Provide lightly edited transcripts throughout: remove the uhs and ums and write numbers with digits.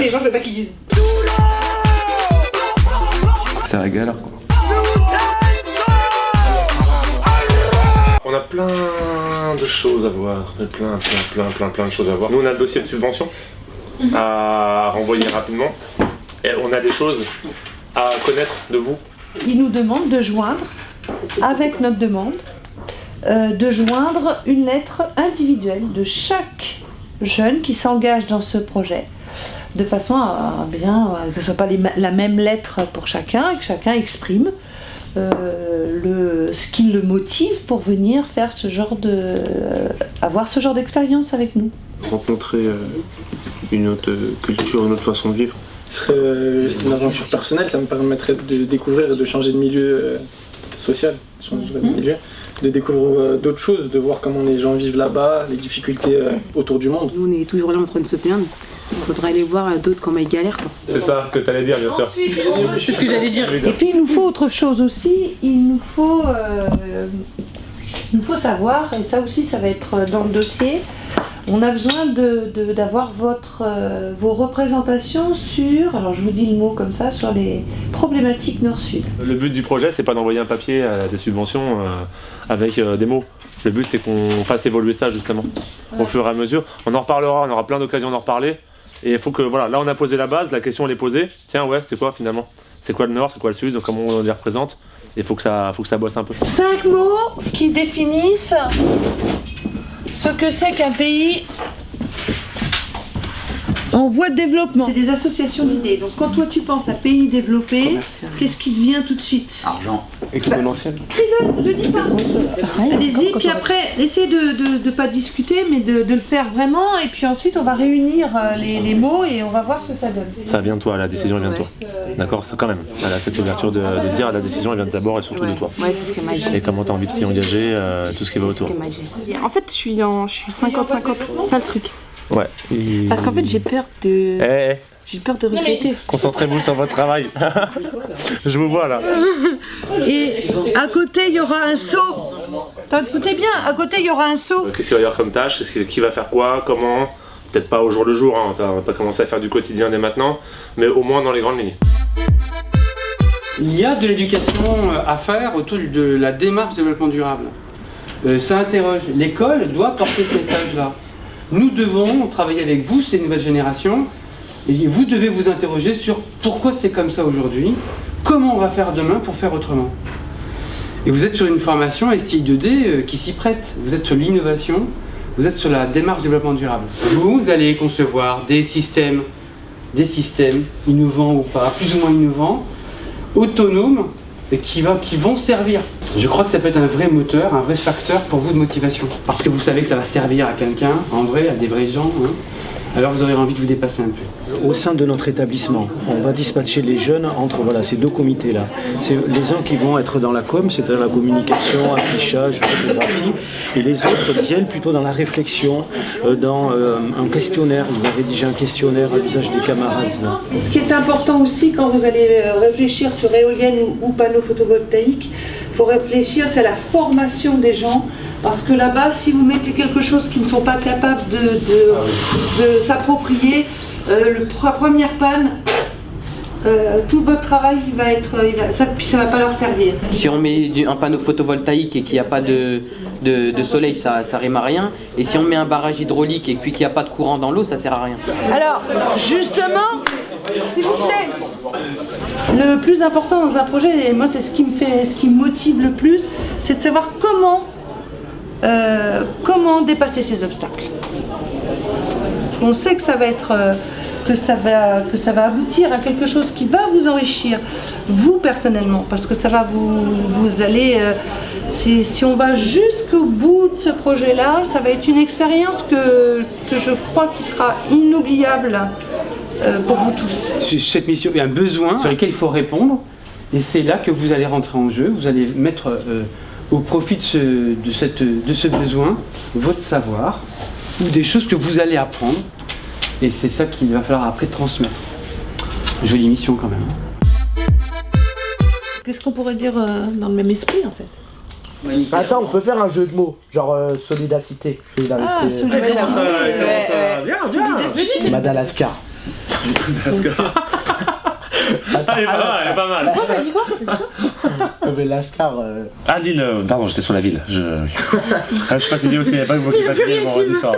les gens, je veux pas qu'ils disent. C'est la galère quoi. On a plein de choses à voir, plein de choses à voir. Nous on a le dossier de subvention à renvoyer rapidement et on a des choses à connaître de vous. Ils nous demandent de joindre, avec notre demande, de joindre une lettre individuelle de chaque jeune qui s'engage dans ce projet, de façon à bien que ce ne soit pas la même lettre pour chacun, et que chacun exprime ce qui le motive pour venir faire avoir ce genre d'expérience avec nous. Rencontrer une autre culture, une autre façon de vivre. Ce serait une aventure personnelle, ça me permettrait de découvrir et de changer de milieu social, de découvrir d'autres choses, de voir comment les gens vivent là-bas, les difficultés autour du monde. On est toujours là en train de se plaindre. Il faudrait aller voir d'autres comment ils galèrent quoi. C'est ça que t'allais dire bien sûr. C'est ce que j'allais dire. Et puis il nous faut autre chose aussi, il nous faut savoir, et ça aussi ça va être dans le dossier, on a besoin d'avoir vos représentations sur, alors je vous dis le mot comme ça, sur les problématiques Nord-Sud. Le but du projet c'est pas d'envoyer un papier à des subventions avec des mots. Le but c'est qu'on fasse évoluer ça justement au fur et à mesure. On en reparlera, on aura plein d'occasions d'en reparler. Et il faut que, voilà, là on a posé la base, la question elle est posée. Tiens ouais, c'est quoi finalement? C'est quoi le Nord, c'est quoi le Sud, donc comment on les représente? Et il faut que ça bosse un peu. 5 mots qui définissent ce que c'est qu'un pays en voie de développement. C'est des associations d'idées. Donc quand toi tu penses à pays développé, qu'est-ce qui te vient tout de suite? Argent. Exponentiel. Crie-le, le dis pas. Allez-y, puis après, essayez de pas discuter, mais de le faire vraiment, et puis ensuite on va réunir les mots et on va voir ce que ça donne. Ça vient de toi, la décision elle vient de toi. D'accord, c'est quand même. Elle a cette ouverture de dire la décision elle vient d'abord et surtout de toi. Ouais, c'est ce que m'a dit. Et comment t'as envie de t'y engager, tout ce qui va autour. En fait, je suis 50-50, ça le truc. Ouais. Parce qu'en fait, j'ai peur de... J'ai peur de regretter. Concentrez-vous sur votre travail. Je vous vois là. Et à côté, il y aura un seau. Écoutez bien, à côté, il y aura un seau. Qu'est-ce qu'il va y avoir comme tâche? Qui va faire quoi? Comment? Peut-être pas au jour le jour, hein. On va pas commencer à faire du quotidien dès maintenant, mais au moins dans les grandes lignes. Il y a de l'éducation à faire autour de la démarche développement durable. Ça interroge. L'école doit porter ce message-là. Nous devons travailler avec vous, ces nouvelles générations, et vous devez vous interroger sur pourquoi c'est comme ça aujourd'hui, comment on va faire demain pour faire autrement. Et vous êtes sur une formation STI 2D qui s'y prête. Vous êtes sur l'innovation, vous êtes sur la démarche développement durable. Vous allez concevoir des systèmes innovants ou pas, plus ou moins innovants, autonomes, et qui vont servir. Je crois que ça peut être un vrai moteur, un vrai facteur pour vous de motivation. Parce que vous savez que ça va servir à quelqu'un, en vrai, à des vrais gens. Hein. Alors vous aurez envie de vous dépasser un peu. Au sein de notre établissement, on va dispatcher les jeunes entre ces deux comités-là. C'est les uns qui vont être dans la com, c'est-à-dire la communication, affichage, photographie, et les autres viennent plutôt dans la réflexion, dans un questionnaire. Ils vont rédiger un questionnaire à l'usage des camarades. Et ce qui est important aussi quand vous allez réfléchir sur éolienne ou panneaux photovoltaïques, il faut réfléchir, c'est la formation des gens. Parce que là-bas, si vous mettez quelque chose qu'ils ne sont pas capables de s'approprier, la première panne, tout votre travail ça ne va pas leur servir. Si on met un panneau photovoltaïque et qu'il n'y a pas de soleil, ça rime à rien. Et si on met un barrage hydraulique et puis qu'il n'y a pas de courant dans l'eau, ça sert à rien. Alors, justement, s'il vous plaît, le plus important dans un projet, et moi c'est ce qui me motive le plus, c'est de savoir comment dépasser ces obstacles. Parce qu'on sait que ça va être que ça va aboutir à quelque chose qui va vous enrichir, vous personnellement, parce que ça va vous allez si on va jusqu'au bout de ce projet-là, ça va être une expérience que je crois qui sera inoubliable pour vous tous. Cette mission, il y a un besoin sur lequel il faut répondre, et c'est là que vous allez rentrer en jeu, vous allez mettre au profit de ce besoin votre savoir ou des choses que vous allez apprendre, et c'est ça qu'il va falloir après transmettre. Jolie mission quand même. Qu'est-ce qu'on pourrait dire dans le même esprit en fait? Attends, on peut faire un jeu de mots, genre solidacité. Ah, solidacité. Madagascar. Elle est pas mal. T'as dit quoi? Mais Lascar. Ah, Lille, pardon, j'étais sur la ville. Ah, je crois que tu dis aussi, il n'y a pas eu beaucoup de papier, bon, on dit ça.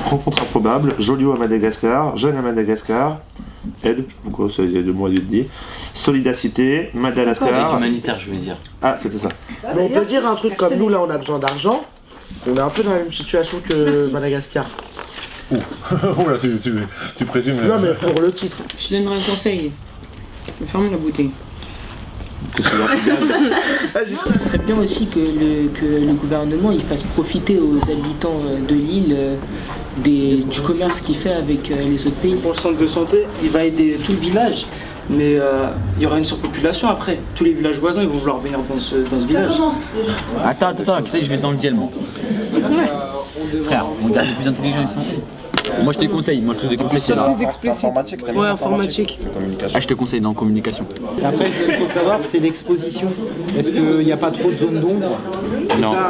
Rencontre improbable, Joliot à Madagascar, jeune à Madagascar, aide, donc ça il y a 2 mois de dit. Solidacité, Madagascar. Humanitaire, je veux dire. Ah, c'était ça. Mais on peut dire un truc comme nous, là, on a besoin d'argent. On est un peu dans la même situation que Madagascar. Oh là, tu présumes. Non, mais pour le titre. Je te donnerai un conseil. Ferme la bouteille. Ce serait bien aussi que le gouvernement il fasse profiter aux habitants de l'île du commerce qu'il fait avec les autres pays. Pour le centre de santé, il va aider tout le village, mais il y aura une surpopulation après. Tous les villages voisins ils vont vouloir venir dans ce village. Attends, je vais dans le diel, moi. Frère, on regarde de plus intelligent ici. Moi je te conseille, moi je te conseille c'est là. Plus explicite. Ouais, informatique. Ah, je te conseille dans communication. Après, ce qu'il faut savoir, c'est l'exposition. Est-ce qu'il n'y a pas trop de zones d'ombre?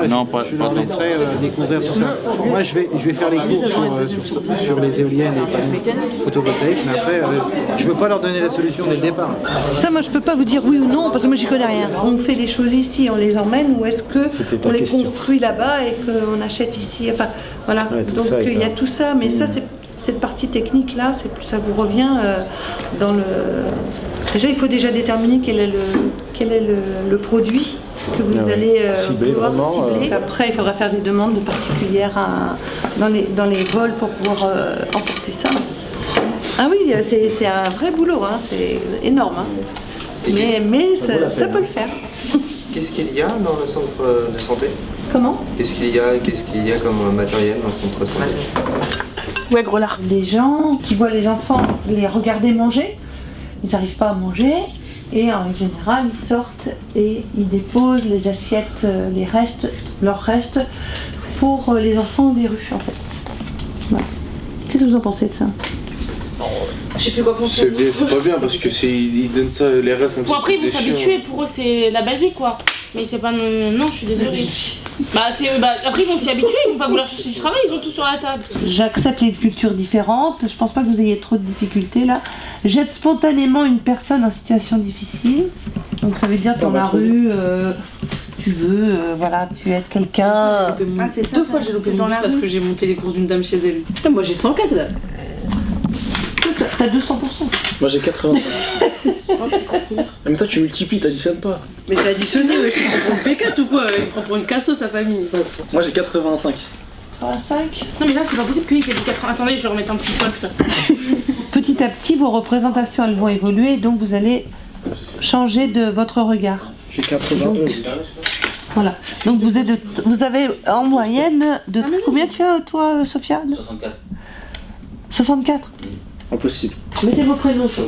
Non, pas Je leur laisserai découvrir tout ça. Moi, je vais faire les cours sur les éoliennes et les panneaux photovoltaïques, mais après, je veux pas leur donner la solution dès le départ. Ça, moi, je peux pas vous dire oui ou non, parce que moi, j'y connais rien. On fait les choses ici, on les emmène, ou est-ce que on les construit là-bas et qu'on achète ici? Enfin, voilà. Ouais, donc ça, il y a tout ça, mais ça, c'est cette partie technique là, ça vous revient dans le. Déjà, il faut déjà déterminer quel est le produit que vous allez pouvoir cibler. Après, il faudra faire des demandes particulières dans les vols pour pouvoir emporter ça. Ah oui, c'est un vrai boulot, hein, c'est énorme. Hein. Mais ça peut le faire. Qu'est-ce qu'il y a dans le centre de santé? Comment? Qu'est-ce qu'il y a comme matériel dans le centre de santé? Ouais, gros lard. Les gens qui voient les enfants les regarder manger, ils n'arrivent pas à manger et en général ils sortent et ils déposent les assiettes, leurs restes pour les enfants des rues en fait. Voilà. Qu'est-ce que vous en pensez de ça? Je sais plus quoi penser. C'est pas bien parce que ils donnent ça les restes comme ça. Bon, après ils vont s'habituer, pour eux c'est la belle vie quoi. Mais c'est pas. Non, je suis désolée. Après ils vont s'y habituer, ils vont pas vouloir chercher du travail, ils ont tout sur la table. J'accepte les cultures différentes, je pense pas que vous ayez trop de difficultés là. Jette spontanément une personne en situation difficile. Donc ça veut dire dans la rue, tu veux, voilà, tu aides quelqu'un. Ah, c'est ça, 2 fois j'ai loupé dans la parce que j'ai monté les courses d'une dame chez elle. Putain, moi j'ai 104 là. T'as 200%. Moi j'ai 80. Mais toi tu multiplies, t'additionnes pas. Mais j'ai additionné, ouais, je prends pour une P4 ou quoi? Je prends pour une casso sa famille. Moi j'ai 85. 5. Non mais là c'est pas possible qu'il y ait 80. Attendez, je vais remettre un petit soin putain. Petit à petit, vos représentations elles vont évoluer, donc vous allez changer de votre regard. J'ai 91. Voilà. Donc vous avez en moyenne de combien tu as toi, Sofiane? 64. 64. Impossible. Mettez vos prénoms. Pas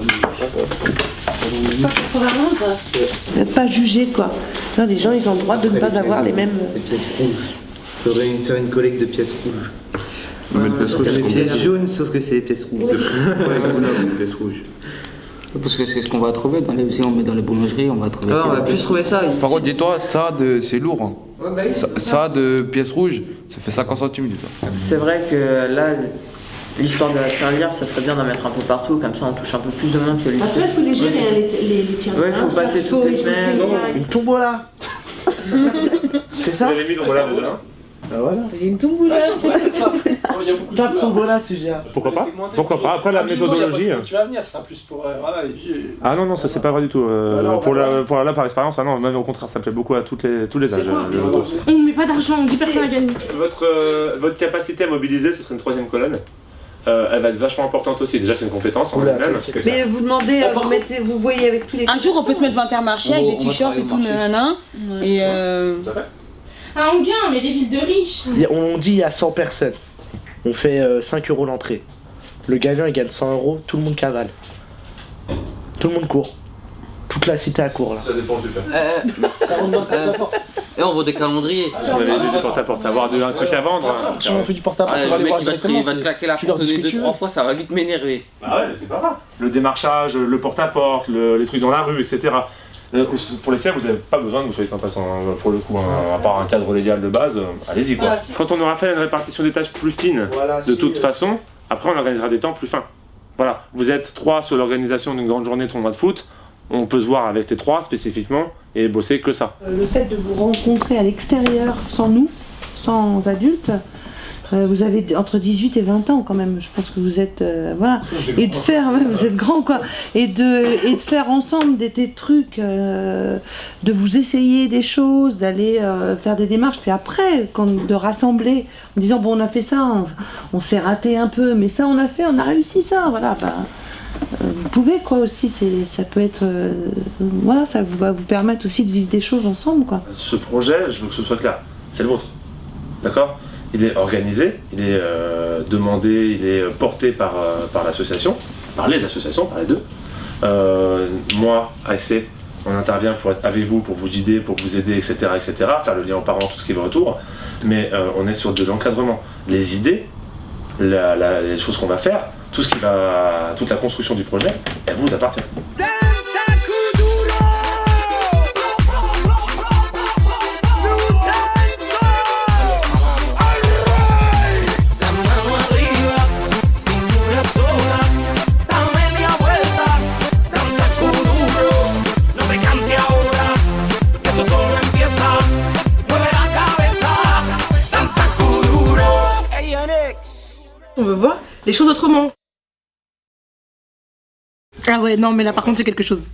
91. Vous n'êtes pas jugé quoi. Non, les gens ils ont le droit de ne pas avoir les mêmes. Les pièces rouges. Il faudrait faire une collecte de pièces rouges. Mais le pièce rouge, C'est les pièces jaunes sauf que c'est les pièces rouges. les pièces rouges. Parce que c'est ce qu'on va trouver si on met dans les boulangeries, on va trouver. on va plus trouver ça. Par contre, dis-toi, c'est lourd. Hein. Ouais, bah oui. Ça de pièces rouges, ça fait 50 centimes, dis-toi. C'est vrai que là, l'histoire de la tirelire, ça serait bien d'en mettre un peu partout, comme ça on touche un peu plus de monde que le lycée. Après, il faut les gérer, les tirs. Ouais, il faut passer toutes les semaines. Une tombola. C'est ça? Vous avez mis dans voilà déjà. Ah voilà. J'ai une tombola. Il y a beaucoup de Top tombola sujet. Pourquoi pas? Pourquoi pas? Après la méthodologie. Tu vas venir, ça sera plus pour voilà, les vieux. Ah non, ça c'est pas vrai du tout. Pour là par expérience, ah non, même au contraire, ça plaît beaucoup à tous les âges. On met pas d'argent, on dit personne à gagner. Votre capacité à mobiliser, ce serait une 3e colonne. Elle va être vachement importante aussi. Déjà, c'est une compétence en elle-même. Mais vous demandez, vous voyez avec tous les. Un jour, on peut se mettre 20 Intermarché avec des t-shirts et tout, nanana. Et Ah, on gagne, mais des villes de riches. On dit il y a 100 personnes. On fait 5 € l'entrée. Le gagnant il gagne 100 €, tout le monde cavale. Tout le monde court. Toute la cité à court là. Ça dépend du fait. Et on vend des calendriers. Vous avez dit du porte-à-porte, avoir un truc à vendre. Si on fait du porte-à-porte, on va le aller mec voir il va te claquer la porte 2-3 fois, ça va vite m'énerver. Bah ouais, mais c'est pas grave. Le démarchage, le porte-à-porte, les trucs dans la rue, etc. Pour lesquels vous n'avez pas besoin que vous soyez un passant, pour le coup, à part un cadre légal de base, allez-y quoi. Quand on aura fait une répartition des tâches plus fine, de toute façon, après on organisera des temps plus fins. voilà, vous êtes 3 sur l'organisation d'une grande journée de tournoi de foot, on peut se voir avec les 3 spécifiquement et bosser que ça. Le fait de vous rencontrer à l'extérieur, sans nous, sans adultes, vous avez entre 18 et 20 ans quand même, je pense que vous êtes... voilà. Et de faire, ouais, vous êtes grands quoi, et de faire ensemble des trucs, de vous essayer des choses, d'aller faire des démarches, puis après, de rassembler, en disant bon on a fait ça, on s'est raté un peu, mais ça on a fait, on a réussi ça, voilà. Bah, vous pouvez quoi aussi, ça peut être... voilà, ça va vous permettre aussi de vivre des choses ensemble quoi. Ce projet, je veux que ce soit clair, c'est le vôtre, d'accord ? Il est organisé, il est demandé, il est porté par l'association, par les associations, par les deux. Moi, ASC, on intervient pour être avec vous, pour vous guider, pour vous aider, etc., etc., faire le lien aux parents, tout ce qui va autour. Mais on est sur de l'encadrement. Les idées, les choses qu'on va faire, toute la construction du projet, elle vous appartient. On veut voir les choses autrement. Ah ouais, non, mais là par contre c'est quelque chose.